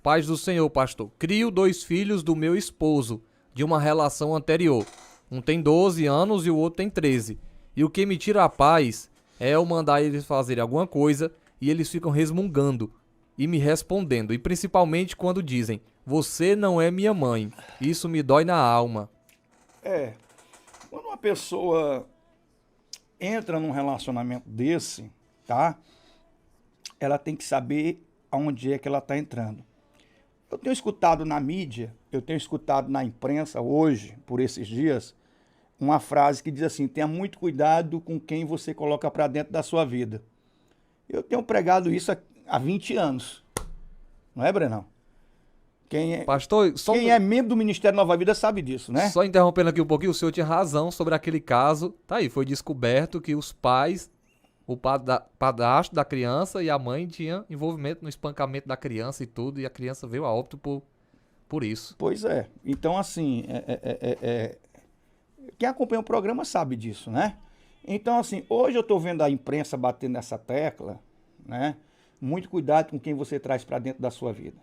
Paz do Senhor, pastor. Crio 2 filhos do meu esposo, de uma relação anterior. Um tem 12 anos e o outro tem 13. E o que me tira a paz é eu mandar eles fazerem alguma coisa e eles ficam resmungando e me respondendo. E principalmente quando dizem, você não é minha mãe. Isso me dói na alma. É, quando uma pessoa entra num relacionamento desse, tá? Ela tem que saber aonde é que ela está entrando. Eu tenho escutado na mídia, eu tenho escutado na imprensa hoje, por esses dias, uma frase que diz assim: tenha muito cuidado com quem você coloca para dentro da sua vida. Eu tenho pregado isso há 20 anos, não é, Brenão? Quem é, Pastor, quem é membro do Ministério Nova Vida sabe disso, né? só interrompendo aqui um pouquinho, o senhor tinha razão sobre aquele caso. Tá aí, foi descoberto que os pais, o padrasto da criança e a mãe tinham envolvimento no espancamento da criança e tudo, e a criança veio a óbito por isso. Pois é. Então, assim, quem acompanha o programa sabe disso, né? Então, assim, hoje eu estou vendo a imprensa batendo nessa tecla, né? Muito cuidado com quem você traz para dentro da sua vida.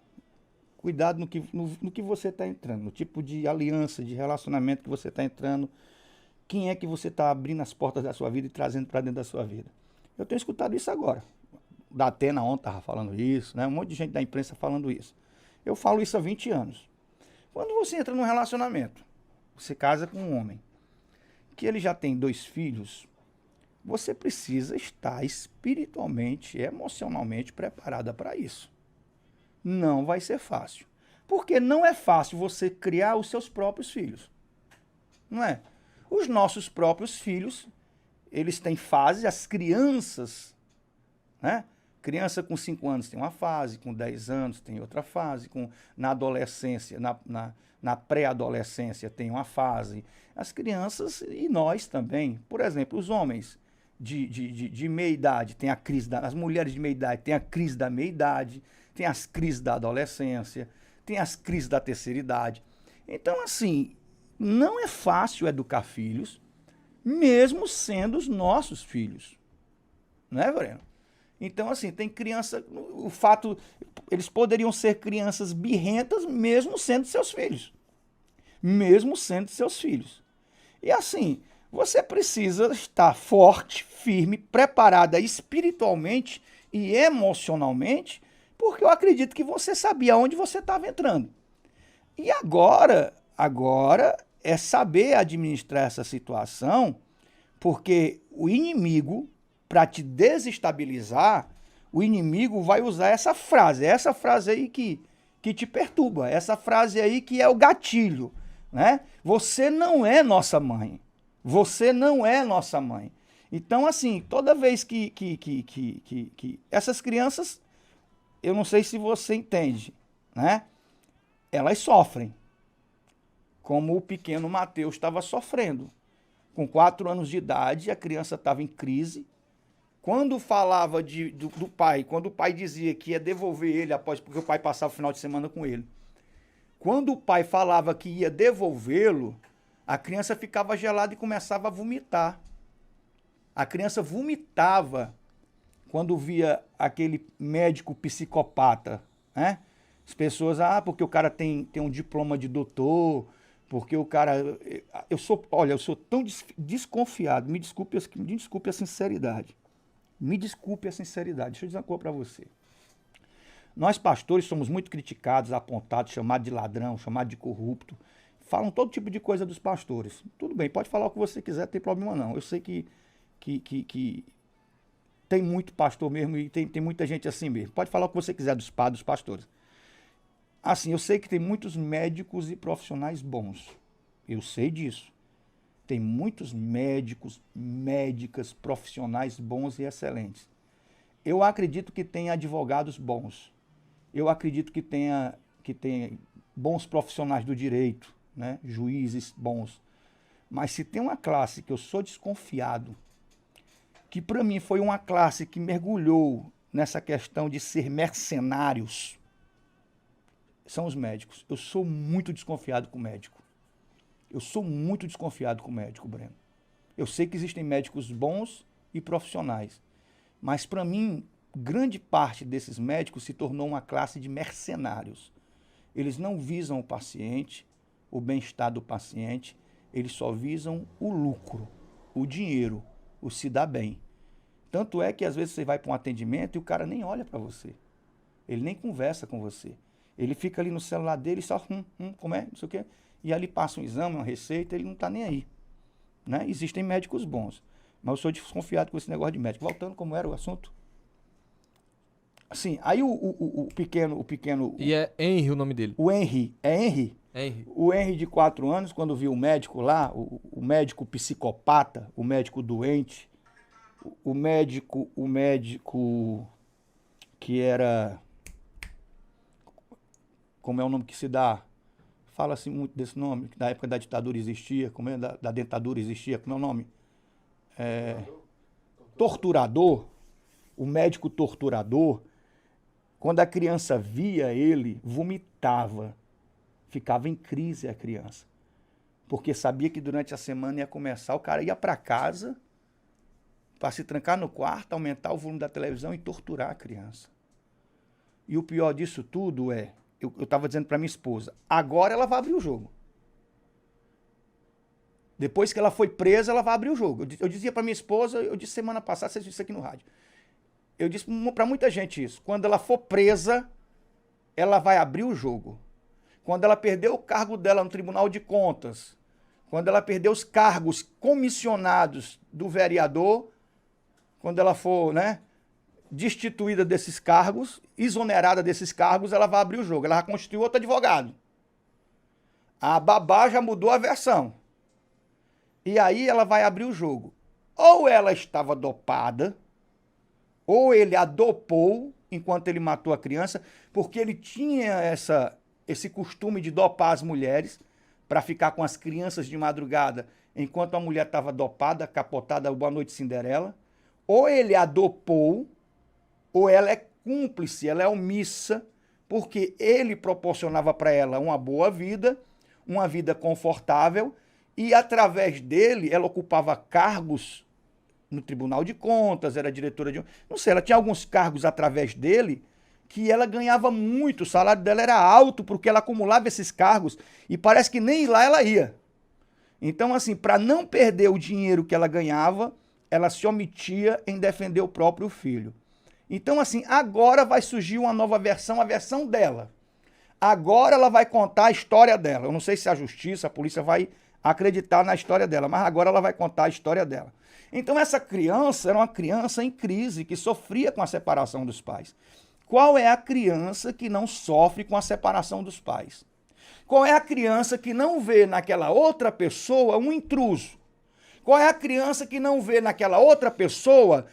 Cuidado no que você está entrando, no tipo de aliança, de relacionamento que você está entrando. Quem é que você está abrindo as portas da sua vida e trazendo para dentro da sua vida? Eu tenho escutado isso agora. Da Atena ontem estava falando isso, né? Um monte de gente da imprensa falando isso. Eu falo isso há 20 anos. Quando você entra num relacionamento, você casa com um homem, que ele já tem 2 filhos, você precisa estar espiritualmente, emocionalmente preparada para isso. Não vai ser fácil. Porque não é fácil você criar os seus próprios filhos. Não é? Os nossos próprios filhos, eles têm fases, as crianças, né? Criança com 5 anos tem uma fase, com 10 anos tem outra fase, na adolescência, na pré-adolescência tem uma fase. As crianças e nós também. Por exemplo, os homens de meia idade tem a crise as mulheres de meia idade tem a crise da meia idade, tem as crises da adolescência, tem as crises da terceira idade. Então, assim, não é fácil educar filhos, mesmo sendo os nossos filhos. Não é, Breno? Então, assim, tem criança. O fato. Eles poderiam ser crianças birrentas, mesmo sendo seus filhos. Mesmo sendo seus filhos. E assim, você precisa estar forte, firme, preparada espiritualmente e emocionalmente, porque eu acredito que você sabia onde você estava entrando. E agora é saber administrar essa situação, porque o inimigo, para te desestabilizar, o inimigo vai usar essa frase aí que te perturba, essa frase aí que é o gatilho, né? Você não é nossa mãe. Você não é nossa mãe. Então, assim, toda vez que essas crianças, eu não sei se você entende, né? Elas sofrem, como o pequeno Mateus estava sofrendo. Com 4 anos de idade, a criança estava em crise. Quando falava do pai, quando o pai dizia que ia devolver ele após, porque o pai passava o final de semana com ele. Quando o pai falava que ia devolvê-lo, a criança ficava gelada e começava a vomitar. A criança vomitava quando via aquele médico psicopata, né? As pessoas, porque o cara tem um diploma de doutor, porque o cara... eu sou tão desconfiado, me desculpe a sinceridade. Me desculpe a sinceridade. Deixa eu dizer uma coisa para você. Nós pastores somos muito criticados, apontados, chamados de ladrão, chamados de corrupto. Falam todo tipo de coisa dos pastores. Tudo bem, pode falar o que você quiser, não tem problema não. Eu sei que tem muito pastor mesmo e tem muita gente assim mesmo. Pode falar o que você quiser dos padres, dos pastores. Assim, eu sei que tem muitos médicos e profissionais bons. Eu sei disso. Tem muitos médicos, médicas, profissionais bons e excelentes. Eu acredito que tem advogados bons. Eu acredito que tenha bons profissionais do direito, né? Juízes bons. Mas se tem uma classe que eu sou desconfiado, que para mim foi uma classe que mergulhou nessa questão de ser mercenários, são os médicos. Eu sou muito desconfiado com o médico. Eu sou muito desconfiado com o médico, Breno. Eu sei que existem médicos bons e profissionais. Mas para mim, grande parte desses médicos se tornou uma classe de mercenários. Eles não visam o paciente, o bem-estar do paciente, eles só visam o lucro, o dinheiro, o se dar bem. Tanto é que às vezes você vai para um atendimento e o cara nem olha para você. Ele nem conversa com você. Ele fica ali no celular dele só, como é, não sei o quê. E ali passa um exame, uma receita, ele não está nem aí. Né? Existem médicos bons, mas eu sou desconfiado com esse negócio de médico. Voltando, como era o assunto? Assim, aí o pequeno... E é Henry o nome dele. O Henry, é Henry? Henry. O Henry de 4 anos, quando viu o médico lá, o médico psicopata, o médico doente, o médico que era... Como é o nome que se dá? Fala-se muito desse nome, que na época da ditadura existia, como é, da dentadura existia, como é o nome? Torturador. O médico torturador, quando a criança via ele, vomitava. Ficava em crise a criança. Porque sabia que durante a semana ia começar, o cara ia para casa para se trancar no quarto, aumentar o volume da televisão e torturar a criança. E o pior disso tudo é, eu estava dizendo para minha esposa, agora ela vai abrir o jogo. Depois que ela foi presa, ela vai abrir o jogo. Eu dizia para minha esposa, eu disse semana passada, você disse isso aqui no rádio. Eu disse para muita gente isso. Quando ela for presa, ela vai abrir o jogo. Quando ela perder o cargo dela no Tribunal de Contas, quando ela perder os cargos comissionados do vereador, quando ela for, né, destituída desses cargos, exonerada desses cargos, ela vai abrir o jogo. Ela vai constituir outro advogado. A babá já mudou a versão. E aí ela vai abrir o jogo. Ou ela estava dopada, ou ele a dopou enquanto ele matou a criança, porque ele tinha esse costume de dopar as mulheres para ficar com as crianças de madrugada, enquanto a mulher estava dopada, capotada, Boa Noite Cinderela. Ou ele a dopou, ou ela é cúmplice, ela é omissa, porque ele proporcionava para ela uma boa vida, uma vida confortável, e através dele ela ocupava cargos no Tribunal de Contas, era diretora de... Não sei, ela tinha alguns cargos através dele que ela ganhava muito, o salário dela era alto porque ela acumulava esses cargos e parece que nem lá ela ia. Então, assim, para não perder o dinheiro que ela ganhava, ela se omitia em defender o próprio filho. Então, assim, agora vai surgir uma nova versão, a versão dela. Agora ela vai contar a história dela. Eu não sei se a justiça, a polícia vai acreditar na história dela, mas agora ela vai contar a história dela. Então essa criança era uma criança em crise, que sofria com a separação dos pais. Qual é a criança que não sofre com a separação dos pais? Qual é a criança que não vê naquela outra pessoa um intruso? Qual é a criança que não vê naquela outra pessoa,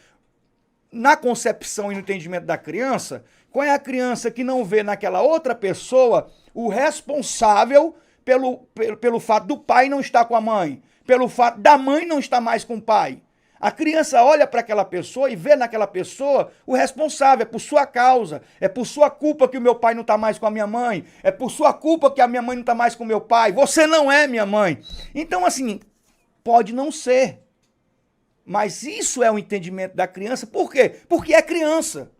na concepção e no entendimento da criança, qual é a criança que não vê naquela outra pessoa o responsável pelo fato do pai não estar com a mãe, pelo fato da mãe não estar mais com o pai? A criança olha para aquela pessoa e vê naquela pessoa o responsável, é por sua causa, é por sua culpa que o meu pai não está mais com a minha mãe, é por sua culpa que a minha mãe não está mais com o meu pai, você não é minha mãe. Então, assim, pode não ser, mas isso é o entendimento da criança. Por quê? Porque é criança.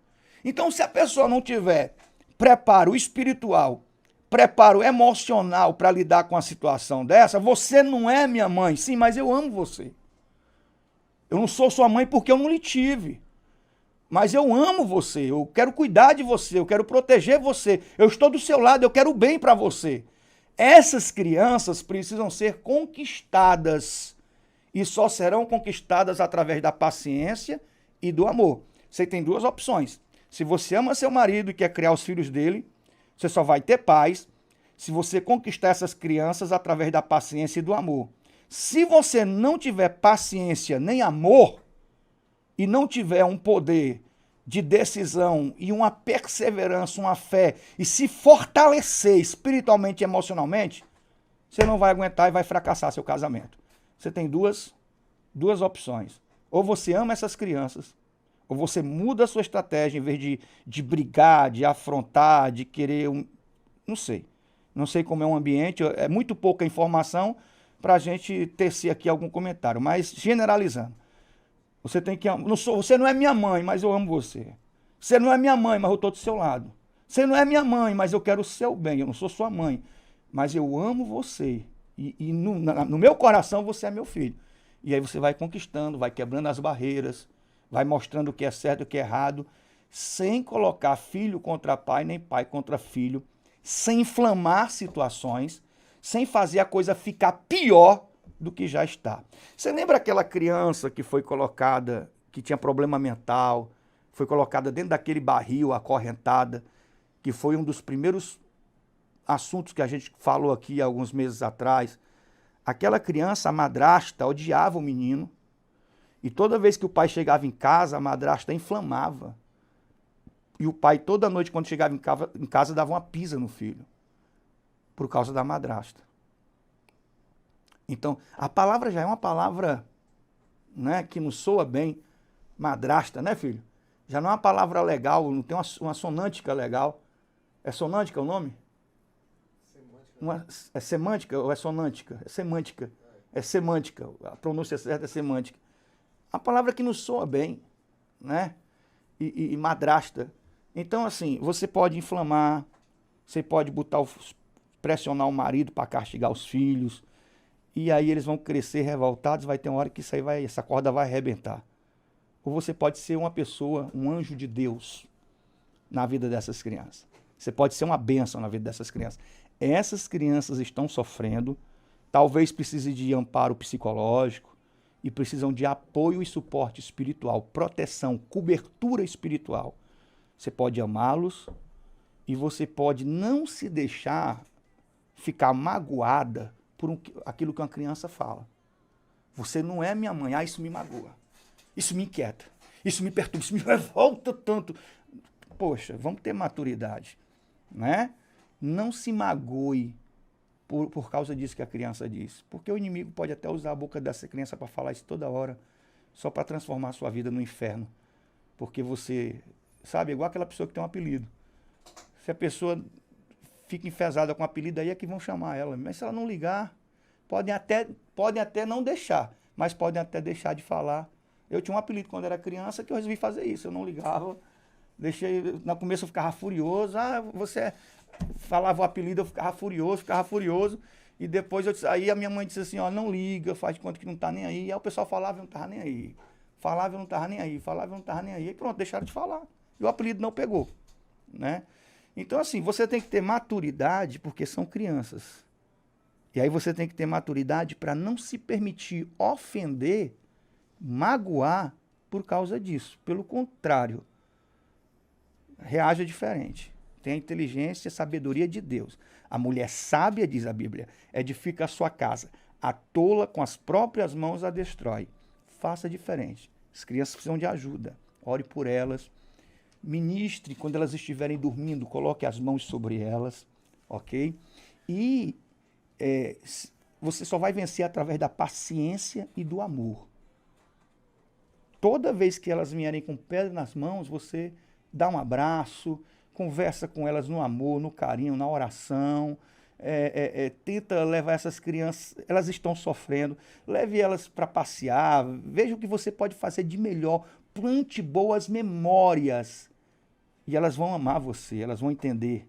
Então, se a pessoa não tiver preparo espiritual, preparo emocional para lidar com a situação dessa, você não é minha mãe. Sim, mas eu amo você. Eu não sou sua mãe porque eu não lhe tive. Mas eu amo você, eu quero cuidar de você, eu quero proteger você, eu estou do seu lado, eu quero o bem para você. Essas crianças precisam ser conquistadas e só serão conquistadas através da paciência e do amor. Você tem duas opções. Se você ama seu marido e quer criar os filhos dele, você só vai ter paz se você conquistar essas crianças através da paciência e do amor. Se você não tiver paciência nem amor e não tiver um poder de decisão e uma perseverança, uma fé, e se fortalecer espiritualmente e emocionalmente, você não vai aguentar e vai fracassar seu casamento. Você tem duas opções. Ou você ama essas crianças, ou você muda a sua estratégia em vez de brigar, de afrontar, de querer... Não sei. Não sei como é um ambiente, é muito pouca informação para a gente tecer aqui algum comentário, mas generalizando. Você tem que... você não é minha mãe, mas eu amo você. Você não é minha mãe, mas eu estou do seu lado. Você não é minha mãe, mas eu quero o seu bem. Eu não sou sua mãe, mas eu amo você. E no meu coração você é meu filho. E aí você vai conquistando, vai quebrando as barreiras, vai mostrando o que é certo e o que é errado, sem colocar filho contra pai, nem pai contra filho, sem inflamar situações, sem fazer a coisa ficar pior do que já está. Você lembra aquela criança que foi colocada, que tinha problema mental, foi colocada dentro daquele barril, acorrentada, que foi um dos primeiros assuntos que a gente falou aqui há alguns meses atrás? Aquela criança, a madrasta, odiava o menino, e toda vez que o pai chegava em casa, a madrasta inflamava. E o pai, toda noite, quando chegava em casa, dava uma pisa no filho, por causa da madrasta. Então, a palavra já é uma palavra, né, que não soa bem, madrasta, né, filho? Já não é uma palavra legal, não tem uma sonântica legal. É sonântica o nome? É semântica ou é sonântica? É semântica. É semântica. A pronúncia certa é semântica. A palavra que não soa bem, né? E madrasta. Então, assim, você pode inflamar, você pode pressionar o marido para castigar os filhos, e aí eles vão crescer revoltados, vai ter uma hora que essa corda vai arrebentar. Ou você pode ser uma pessoa, um anjo de Deus na vida dessas crianças. Você pode ser uma bênção na vida dessas crianças. Essas crianças estão sofrendo, talvez precisem de amparo psicológico e precisam de apoio e suporte espiritual, proteção, cobertura espiritual. Você pode amá-los e você pode não se deixar ficar magoada por aquilo que uma criança fala. Você não é minha mãe, isso me magoa, isso me inquieta, isso me perturba, isso me revolta tanto. Poxa, vamos ter maturidade, né? Não se magoe por causa disso que a criança diz. Porque o inimigo pode até usar a boca dessa criança para falar isso toda hora, só para transformar a sua vida no inferno. Porque você, sabe, igual aquela pessoa que tem um apelido. Se a pessoa fica enfesada com o apelido, aí é que vão chamar ela. Mas se ela não ligar, podem até não deixar, mas podem até deixar de falar. Eu tinha um apelido quando era criança que eu resolvi fazer isso. Eu não ligava, no começo eu ficava furioso. Você falava o apelido, eu ficava furioso. E depois aí a minha mãe disse assim, ó, não liga, faz de conta que não tá nem aí. Aí o pessoal falava e não tava nem aí. Falava e não tava nem aí, falava e não tava nem aí. E pronto, deixaram de falar. E o apelido não pegou, né? Então, assim, você tem que ter maturidade, porque são crianças. E aí você tem que ter maturidade para não se permitir ofender, magoar por causa disso. Pelo contrário, reaja diferente. Tem a inteligência e a sabedoria de Deus. A mulher sábia, diz a Bíblia, edifica a sua casa. A tola com as próprias mãos a destrói. Faça diferente. As crianças precisam de ajuda. Ore por elas. Ministre quando elas estiverem dormindo. Coloque as mãos sobre elas. Ok? E você só vai vencer através da paciência e do amor. Toda vez que elas vierem com pedra nas mãos, você dá um abraço, conversa com elas no amor, no carinho, na oração, tenta levar essas crianças, elas estão sofrendo, leve elas para passear, veja o que você pode fazer de melhor, plante boas memórias e elas vão amar você, elas vão entender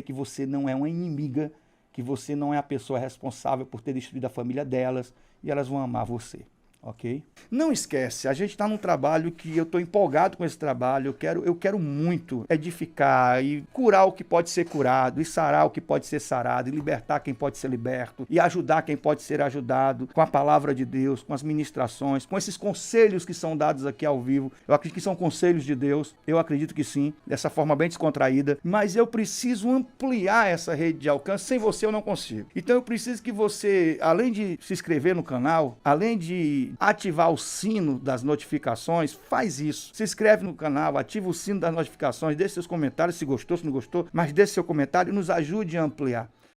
que você não é uma inimiga, que você não é a pessoa responsável por ter destruído a família delas e elas vão amar você. Ok? Não esquece, a gente está num trabalho que eu estou empolgado com esse trabalho, eu quero muito edificar e curar o que pode ser curado, e sarar o que pode ser sarado, e libertar quem pode ser liberto, e ajudar quem pode ser ajudado, com a palavra de Deus, com as ministrações, com esses conselhos que são dados aqui ao vivo. Eu acredito que são conselhos de Deus, eu acredito que sim, dessa forma bem descontraída, mas eu preciso ampliar essa rede de alcance, sem você eu não consigo. Então eu preciso que você, além de se inscrever no canal, além de ativar o sino das notificações, faz isso. Se inscreve no canal, ativa o sino das notificações, deixe seus comentários, se gostou, se não gostou, mas deixe seu comentário e nos ajude a ampliar.